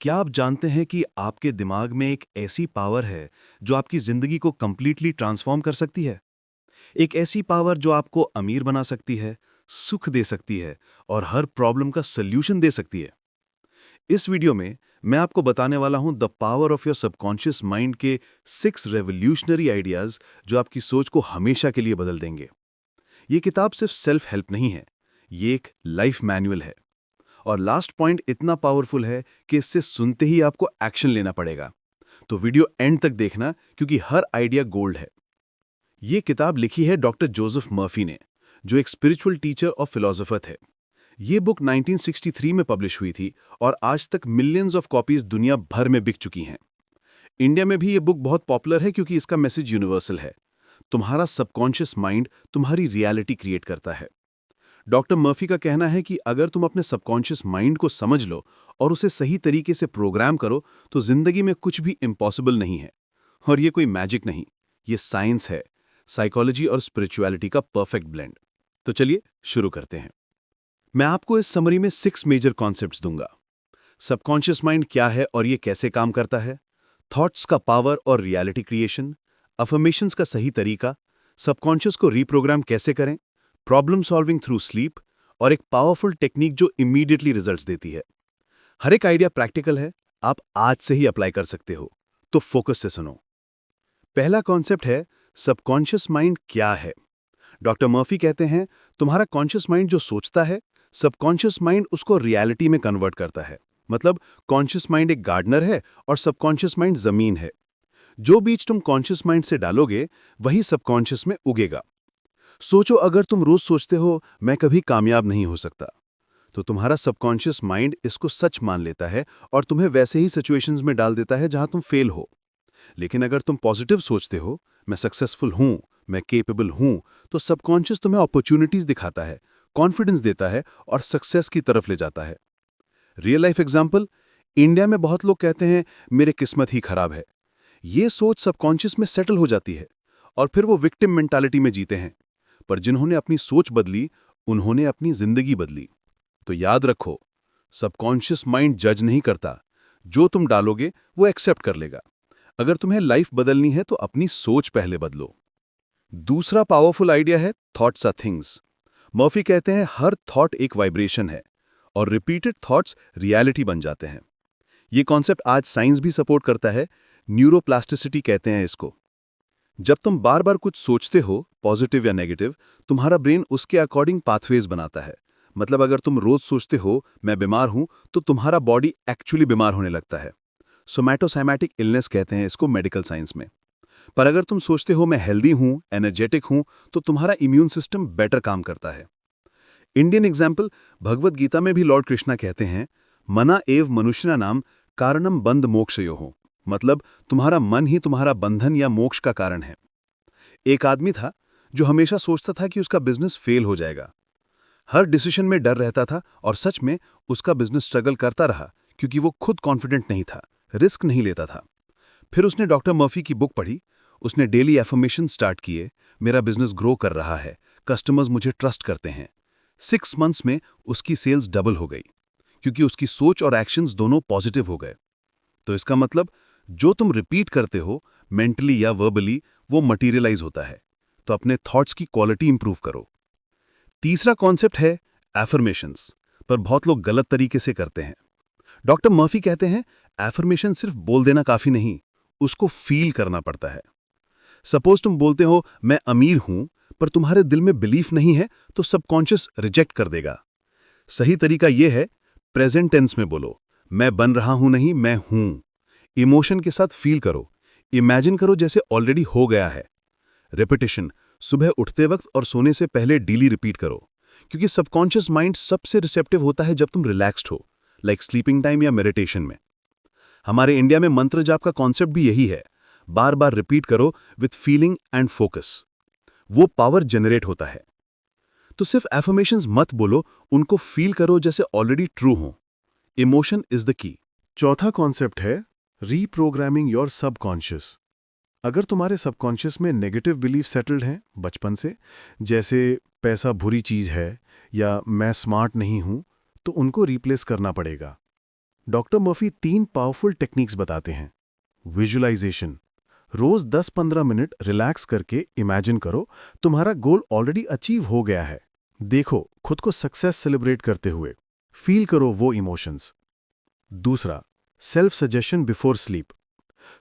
क्या आप जानते हैं कि आपके दिमाग में एक ऐसी पावर है जो आपकी जिंदगी को कंप्लीटली ट्रांसफॉर्म कर सकती है? एक ऐसी पावर जो आपको अमीर बना सकती है, सुख दे सकती है और हर प्रॉब्लम का सल्यूशन दे सकती है। इस वीडियो में मैं आपको बताने वाला हूं the power of your subconscious mind के 6 रेवोल्यूशनरी आइडियाज जो आपकी सोच को हमेशा के लिए बदल देंगे। ये किताब सिर्फ सेल्फ हेल्प नहीं है, ये एक लाइफ मैनुअल है। और लास्ट पॉइंट इतना पावरफुल है कि इससे सुनते ही आपको एक्शन लेना पड़ेगा। तो वीडियो एंड तक देखना क्योंकि हर आइडिया गोल्ड है। ये किताब लिखी है डॉक्टर जोसेफ मर्फी ने, जो एक स्पिरिचुअल टीचर और फिलोसोफर थे। ये बुक 1963 में पब्लिश हुई थी और आज तक मिलियंस ऑफ कॉपीज दुनिया भर में बिक चुकी हैं। इंडिया में भी ये बुक बहुत पॉपुलर है क्योंकि इसका मैसेज यूनिवर्सल है। तुम्हारा सबकॉन्शियस माइंड तुम्हारी रियलिटी क्रिएट करता है। डॉक्टर मर्फी का कहना है कि अगर तुम अपने सबकॉन्शियस माइंड को समझ लो और उसे सही तरीके से प्रोग्राम करो तो जिंदगी में कुछ भी इम्पॉसिबल नहीं है। और ये कोई मैजिक नहीं, ये साइंस है, साइकोलॉजी और स्पिरिचुअलिटी का परफेक्ट ब्लेंड। तो चलिए शुरू करते हैं। मैं आपको इस समरी में 6 मेजर कॉन्सेप्ट्स दूंगा। सबकॉन्शियस माइंड क्या है और ये कैसे काम करता है, थॉट्स का पावर और रियलिटी क्रिएशन, अफर्मेशंस का सही तरीका, सबकॉन्शियस को रीप्रोग्राम कैसे करें, प्रॉब्लम सॉल्विंग थ्रू स्लीप और एक पावरफुल टेक्निक जो इमीडिएटली रिजल्ट्स देती है। हर एक आइडिया प्रैक्टिकल है, आप आज से ही अप्लाई कर सकते हो। तो फोकस से सुनो। पहला कॉन्सेप्ट है सबकॉन्शियस माइंड क्या है। डॉक्टर मर्फी कहते हैं तुम्हारा कॉन्शियस माइंड जो सोचता है, सबकॉन्शियस माइंड उसको रियलिटी में कन्वर्ट करता है। मतलब कॉन्शियस माइंड एक गार्डनर है और सबकॉन्शियस माइंड जमीन है। जो बीज तुम कॉन्शियस माइंड से डालोगे वही सबकॉन्शियस में उगेगा। सोचो, अगर तुम रोज सोचते हो मैं कभी कामयाब नहीं हो सकता, तो तुम्हारा सबकॉन्शियस माइंड इसको सच मान लेता है और तुम्हें वैसे ही सिचुएशंस में डाल देता है जहां तुम फेल हो। लेकिन अगर तुम पॉजिटिव सोचते हो, मैं सक्सेसफुल हूं, मैं केपेबल हूं, तो सबकॉन्शियस तुम्हें अपॉर्चुनिटीज दिखाता है, कॉन्फिडेंस देता है और सक्सेस की तरफ ले जाता है। रियल लाइफ एग्जाम्पल, इंडिया में बहुत लोग कहते हैं मेरे किस्मत ही खराब है। ये सोच सबकॉन्शियस में सेटल हो जाती है और फिर वो विक्टिम मेंटालिटी में जीते हैं। पर जिन्होंने अपनी सोच बदली, उन्होंने अपनी जिंदगी बदली। तो याद रखो, सबकॉन्शियस माइंड जज नहीं करता, जो तुम डालोगे वो एक्सेप्ट कर लेगा। अगर तुम्हें लाइफ बदलनी है तो अपनी सोच पहले बदलो। दूसरा पावरफुल आइडिया है थॉट्स आर थिंग्स। मर्फी कहते हैं हर थॉट एक वाइब्रेशन है और रिपीटेड थॉट्स रियलिटी बन जाते हैं। ये कॉन्सेप्ट आज साइंस भी सपोर्ट करता है, न्यूरोप्लास्टिसिटी कहते हैं इसको। जब तुम बार बार कुछ सोचते हो, पॉजिटिव या नेगेटिव, तुम्हारा ब्रेन उसके अकॉर्डिंग पाथवेज बनाता है। मतलब अगर तुम रोज सोचते हो मैं बीमार हूं, तो तुम्हारा बॉडी एक्चुअली बीमार होने लगता है। सोमैटोसाइमैटिक इलनेस कहते हैं इसको मेडिकल साइंस में। पर अगर तुम सोचते हो मैं हेल्दी हूं, एनर्जेटिक हूं, तो तुम्हारा इम्यून सिस्टम बेटर काम करता है। इंडियन एग्जाम्पल, भगवत गीता में भी लॉर्ड कृष्णा कहते हैं मना एव मनुष्यना नाम कारणम बंध मोक्षयोः। मतलब तुम्हारा मन ही तुम्हारा बंधन या मोक्ष का कारण है। एक आदमी था जो हमेशा सोचता था कि उसका बिजनेस फेल हो जाएगा। हर डिसीजन में डर रहता था और सच में उसका बिजनेस स्ट्रगल करता रहा क्योंकि वो खुद कॉन्फिडेंट नहीं था, रिस्क नहीं लेता था। फिर उसने डॉक्टर मर्फी की बुक पढ़ी, उसने डेली एफर्मेशन स्टार्ट किए, मेरा बिजनेस ग्रो कर रहा है, कस्टमर्स मुझे ट्रस्ट करते हैं। 6 मंथ्स में उसकी सेल्स डबल हो गई क्योंकि उसकी सोच और एक्शंस दोनों पॉजिटिव हो गए। तो इसका मतलब जो तुम रिपीट करते हो मेंटली या वर्बली, वो मटीरियलाइज होता है। तो अपने थॉट्स की क्वालिटी इंप्रूव करो। तीसरा कॉन्सेप्ट है एफर्मेशंस, पर बहुत लोग गलत तरीके से करते हैं। डॉक्टर मर्फी कहते हैं एफर्मेशन सिर्फ बोल देना काफी नहीं, उसको फील करना पड़ता है। सपोज तुम बोलते हो मैं अमीर हूं, पर तुम्हारे दिल में बिलीफ नहीं है, तो सबकॉन्शियस रिजेक्ट कर देगा। सही तरीका यह है प्रेजेंट टेंस में बोलो, मैं बन रहा हूं नहीं, मैं हूं। इमोशन के साथ फील करो, इमेजिन करो जैसे ऑलरेडी हो गया है। रेपिटेशन, सुबह उठते वक्त और सोने से पहले डेली रिपीट करो, क्योंकि सबकॉन्शियस माइंड सबसे रिसेप्टिव होता है जब तुम रिलैक्स्ड हो, लाइक स्लीपिंग टाइम या मेडिटेशन में। हमारे इंडिया में मंत्र जाप का कॉन्सेप्ट भी यही है, बार बार रिपीट करो विथ फीलिंग एंड फोकस, वो पावर जनरेट होता है। तो सिर्फ एफर्मेशंस मत बोलो, उनको फील करो जैसे ऑलरेडी ट्रू हो। Emotion is the key. चौथा कॉन्सेप्ट है रीप्रोग्रामिंग योर सबकॉन्शियस। अगर तुम्हारे सबकॉन्शियस में नेगेटिव बिलीफ सेटल्ड हैं बचपन से, जैसे पैसा बुरी चीज है या मैं स्मार्ट नहीं हूं, तो उनको रिप्लेस करना पड़ेगा। डॉक्टर मर्फी 3 पावरफुल टेक्निक्स बताते हैं। विजुअलाइजेशन, रोज 10-15 मिनट रिलैक्स करके इमेजिन करो तुम्हारा गोल ऑलरेडी अचीव हो गया है। देखो खुद को सक्सेस सेलिब्रेट करते हुए, फील करो वो इमोशंस। दूसरा, सेल्फ सजेशन बिफोर स्लीप।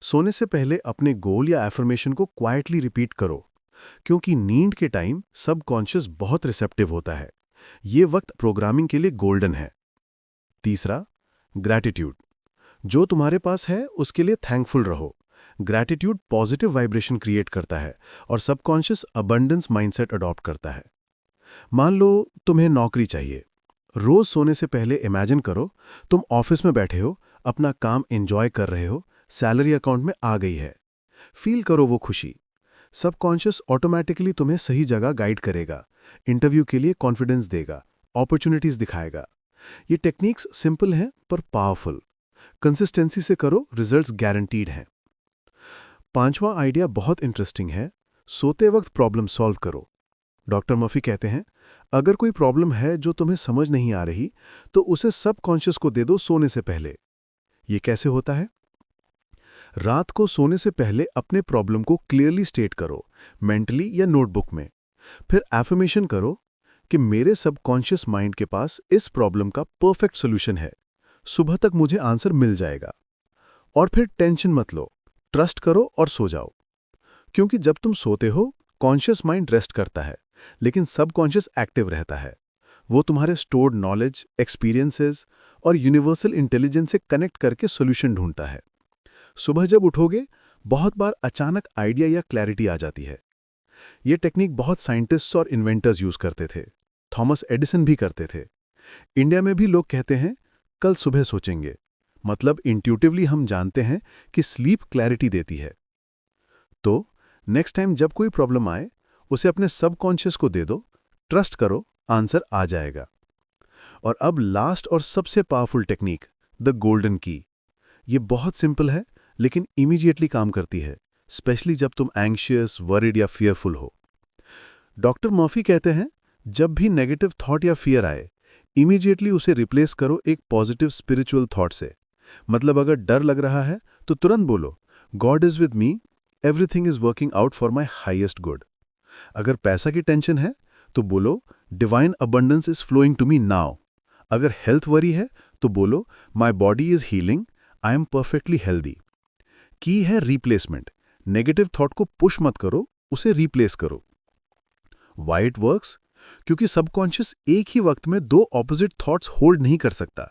सोने से पहले अपने गोल या एफर्मेशन को क्वाइटली रिपीट करो, क्योंकि नींद के टाइम सबकॉन्शियस बहुत रिसेप्टिव होता है। ये वक्त प्रोग्रामिंग के लिए गोल्डन है। तीसरा, ग्रैटिट्यूड। जो तुम्हारे पास है उसके लिए थैंकफुल रहो। ग्रैटिट्यूड पॉजिटिव वाइब्रेशन क्रिएट करता है और सबकॉन्शियस अबंडेंस माइंडसेट अडॉप्ट करता है। मान लो तुम्हें नौकरी चाहिए। रोज सोने से पहले इमेजिन करो तुम ऑफिस में बैठे हो, अपना काम एंजॉय कर रहे हो, सैलरी अकाउंट में आ गई है। फील करो वो खुशी। सबकॉन्शियस ऑटोमेटिकली तुम्हें सही जगह गाइड करेगा, इंटरव्यू के लिए कॉन्फिडेंस देगा, अपॉर्चुनिटीज दिखाएगा। ये टेक्निक्स सिंपल हैं पर पावरफुल। कंसिस्टेंसी से करो, रिजल्ट्स गारंटीड हैं। पांचवा आइडिया बहुत इंटरेस्टिंग है। सोते वक्त प्रॉब्लम सॉल्व करो। डॉक्टर मर्फी कहते हैं, अगर कोई प्रॉब्लम है जो तुम्हें समझ नहीं आ रही, तो उसे सबकॉन्शियस को दे दो सोने से पहले। ये कैसे होता है? रात को सोने से पहले अपने प्रॉब्लम को क्लियरली स्टेट करो, मेंटली या नोटबुक में। फिर एफर्मेशन करो कि मेरे सबकॉन्शियस माइंड के पास इस प्रॉब्लम का परफेक्ट सॉल्यूशन है, सुबह तक मुझे आंसर मिल जाएगा। और फिर टेंशन मत लो, ट्रस्ट करो और सो जाओ। क्योंकि जब तुम सोते हो, कॉन्शियस माइंड रेस्ट करता है, लेकिन सबकॉन्शियस एक्टिव रहता है। वो तुम्हारे स्टोर्ड नॉलेज, एक्सपीरियंसेस और यूनिवर्सल इंटेलिजेंस से कनेक्ट करके सॉल्यूशन ढूंढता है। सुबह जब उठोगे, बहुत बार अचानक आइडिया या क्लैरिटी आ जाती है। ये टेक्निक बहुत साइंटिस्ट्स और इन्वेंटर्स यूज करते थे। थॉमस एडिसन भी करते थे। इंडिया में भी लोग कहते हैं, कल सुबह सोचेंगे। मतलब इंट्यूटिवली हम जानते हैं कि स्लीप क्लैरिटी देती है। तो नेक्स्ट टाइम जब कोई प्रॉब्लम आए, उसे अपने सबकॉन्शियस को दे दो, ट्रस्ट करो, आंसर आ जाएगा। और अब लास्ट और सबसे पावरफुल टेक्निक, द गोल्डन की। ये बहुत सिंपल है, लेकिन इमीडिएटली काम करती है, स्पेशली जब तुम एंग्शियस, वरीड या फियरफुल हो। डॉक्टर मर्फी कहते हैं, जब भी नेगेटिव थॉट या फियर आए, इमीडिएटली उसे रिप्लेस करो एक पॉजिटिव स्पिरिचुअल थॉट से। मतलब अगर डर लग रहा है तो तुरंत बोलो, God is with me, everything is working out for my highest good. अगर पैसा की टेंशन है तो बोलो, divine abundance is flowing to me now. अगर हेल्थ वरी है तो बोलो, my body is healing, I am perfectly healthy. Key है रिप्लेसमेंट। नेगेटिव थॉट को पुश मत करो, उसे रिप्लेस करो। Why it works? क्योंकि सबकॉन्शियस एक ही वक्त में दो ऑपोजिट थॉट्स होल्ड नहीं कर सकता।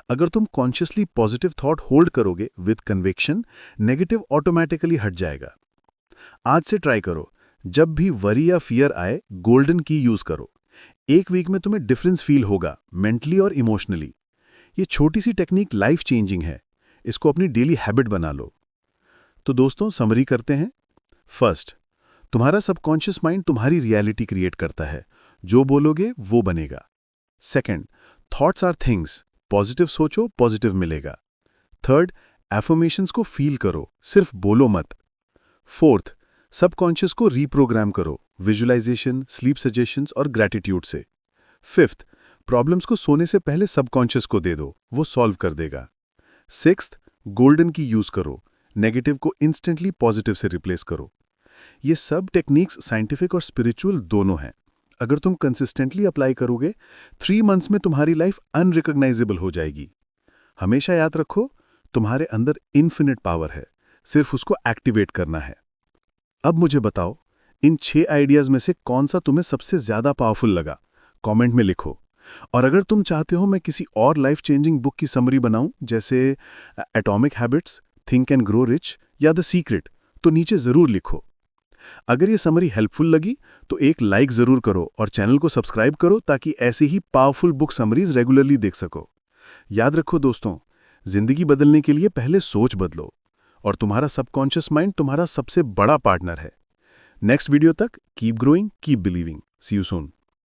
अगर तुम कॉन्शियसली पॉजिटिव थॉट होल्ड करोगे विद कन्विक्शन, नेगेटिव ऑटोमेटिकली हट जाएगा। आज से ट्राई करो, जब भी वरी या फियर आए, गोल्डन की यूज करो। एक वीक में तुम्हें डिफरेंस फील होगा, मेंटली और इमोशनली। ये छोटी सी टेक्निक लाइफ चेंजिंग है। इसको अपनी डेली हैबिट बना लो। तो दोस्तों, समरी करते हैं। फर्स्ट, तुम्हारा सबकॉन्शियस माइंड तुम्हारी रियलिटी क्रिएट करता है। जो बोलोगे वो बनेगा। Second, thoughts are things, positive सोचो, पॉजिटिव मिलेगा। थर्ड, एफर्मेशंस को फील करो, सिर्फ बोलो मत। फोर्थ, सबकॉन्शियस को रीप्रोग्राम करो, विजुअलाइजेशन, स्लीप सजेशंस और ग्रैटिट्यूड से। फिफ्थ, प्रॉब्लम्स को सोने से पहले सबकॉन्शियस को दे दो, वो सॉल्व कर देगा। सिक्स्थ, गोल्डन की यूज करो, नेगेटिव को इंस्टेंटली पॉजिटिव से रिप्लेस करो। ये सब टेक्निक्स साइंटिफिक और स्पिरिचुअल दोनों हैं। अगर तुम कंसिस्टेंटली अप्लाई करोगे, 3 मंथ्स में तुम्हारी लाइफ अनरिकॉग्नाइजेबल हो जाएगी। हमेशा याद रखो, तुम्हारे अंदर इन्फिनिट पावर है, सिर्फ उसको एक्टिवेट करना है। अब मुझे बताओ, इन 6 आइडियाज में से कौन सा तुम्हें सबसे ज्यादा पावरफुल लगा? कमेंट में लिखो। और अगर तुम चाहते हो मैं किसी और लाइफ चेंजिंग बुक की समरी बनाऊं, जैसे atomic habits, think and grow rich या द सीक्रेट, तो नीचे जरूर लिखो। अगर ये समरी हेल्पफुल लगी तो एक लाइक जरूर करो और चैनल को सब्सक्राइब करो, ताकि ऐसी ही पावरफुल बुक समरीज रेगुलरली देख सको। याद रखो दोस्तों, जिंदगी बदलने के लिए पहले सोच बदलो, और तुम्हारा सबकॉन्शियस माइंड तुम्हारा सबसे बड़ा पार्टनर है। नेक्स्ट वीडियो तक keep growing, keep believing. See you soon.